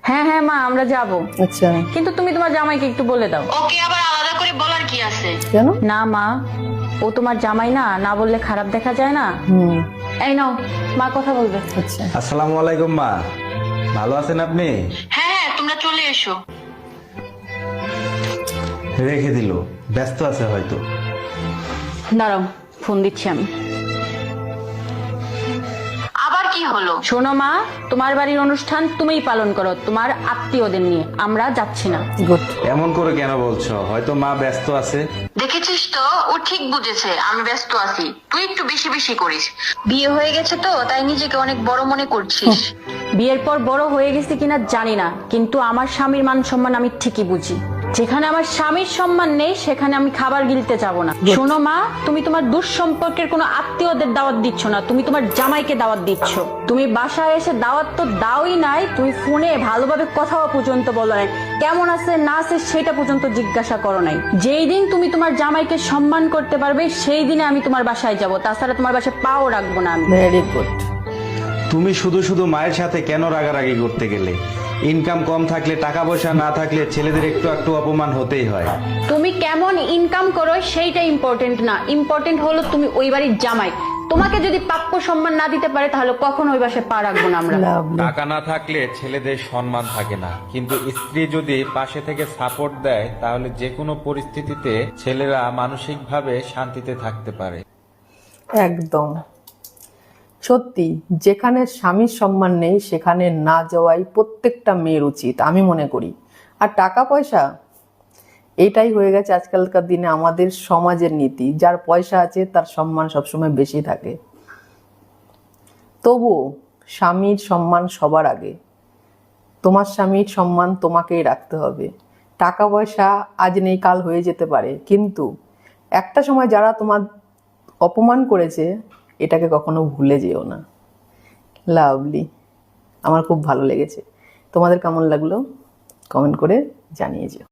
হ্যাঁ হ্যাঁ মা, আমরা যাব। আচ্ছা, কিন্তু তুমি তোমার জামাইকে একটু বলে দাও। ওকে আবার আলাদা করে বলার কি আছে? কেন? না মা, ও তোমার জামাই না, না বললে খারাপ দেখা যায় না। এই নাও, মা কথা বলবে। আচ্ছা, আসসালামু আলাইকুম মা, ভালো আছেন আপনি? হ্যাঁ হ্যাঁ, তোমরা চলে এসো। রেখে দিল, ব্যস্ত আছে হয়তো। দাঁড়াও, ফোন দিচ্ছি আমি। আবার কি হলো? শোনো মা, তোমার বাড়ির অনুষ্ঠান তুমিই পালন করো তোমার আত্মীয়দের নিয়ে, আমরা যাচ্ছি না। গুড। এমন করে কেন বলছো? হয়তো মা ব্যস্ত আছে। দেখেছিস তো, ও ঠিক বুঝেছে আমি ব্যস্ত আছি। তুই একটু বেশি বেশি করিস। বিয়ে হয়ে গেছে তো, তাই নিজেকে অনেক বড় মনে করছিস। বিয়ের পর বড় হয়ে গেছি কিনা জানি না, কিন্তু আমার স্বামীর মান সম্মান আমি ঠিকই বুঝি। যেখানে আমার স্বামীর সম্মান নেই সেখানে আমি খাবার গিলতে যাব না। শোনো মা, তুমি তোমার দুঃসম্পর্কের কোনো আত্মীয়দের দাওয়াত দিচ্ছ না, তুমি তোমার জামাইকে দাওয়াত দিচ্ছ। তুমি বাসায় এসে দাওয়াত তো দাওই নাই, তুমি ফোনে ভালোভাবে কথাও পর্যন্ত বলো নাই, কেমন আছে না আছে সেটা পর্যন্ত জিজ্ঞাসা করো নাই। যেই দিন তুমি তোমার জামাইকে সম্মান করতে পারবে সেই দিনে আমি তোমার বাসায় যাব, তাছাড়া তোমার বাসায় পাও রাখবো না আমি। Very good. তুমি শুধু শুধু মায়ের সাথে কেন রাগারাগি করতে গেলে? ইনকাম কম থাকলে, টাকা পয়সা না থাকলে ছেলেদের একটু একটু অপমান হতেই হয়। তুমি কেমন ইনকাম করো সেইটা ইম্পর্টেন্ট না, ইম্পর্টেন্ট হলো তুমি ওই বাড়ির জামাই। তোমাকে যদি প্রাপ্য সম্মান না দিতে পারে তাহলে কখনো ওই বাসায় পা রাখবো না আমরা। লাভলি। টাকা না থাকলে ছেলেদের সম্মান থাকে না, কিন্তু স্ত্রী যদি পাশে থেকে সাপোর্ট দেয় তাহলে যে কোনো পরিস্থিতিতে ছেলেরা মানসিকভাবে শান্তিতে থাকতে পারে। একদম সত্যি, যেখানে স্বামীর সম্মান নেই সেখানে না যাওয়াই প্রত্যেকটা মেয়ের উচিত আমি মনে করি। আর টাকা পয়সা, এইটাই হয়ে গেছে আজকালকার দিনে আমাদের সমাজের নীতি। যার পয়সা আছে তার সম্মান সবসময় বেশি থাকে। তবুও স্বামীর সম্মান সবার আগে। তোমার স্বামীর সম্মান তোমাকেই রাখতে হবে। টাকা পয়সা আজ নেই কাল হয়ে যেতে পারে, কিন্তু একটা সময় যারা তোমার অপমান করেছে এটাকে কখনো ভুলে যেও না। লাভলি, আমার খুব ভালো লেগেছে। তোমাদের কেমন লাগলো কমেন্ট করে জানিয়ে যেও।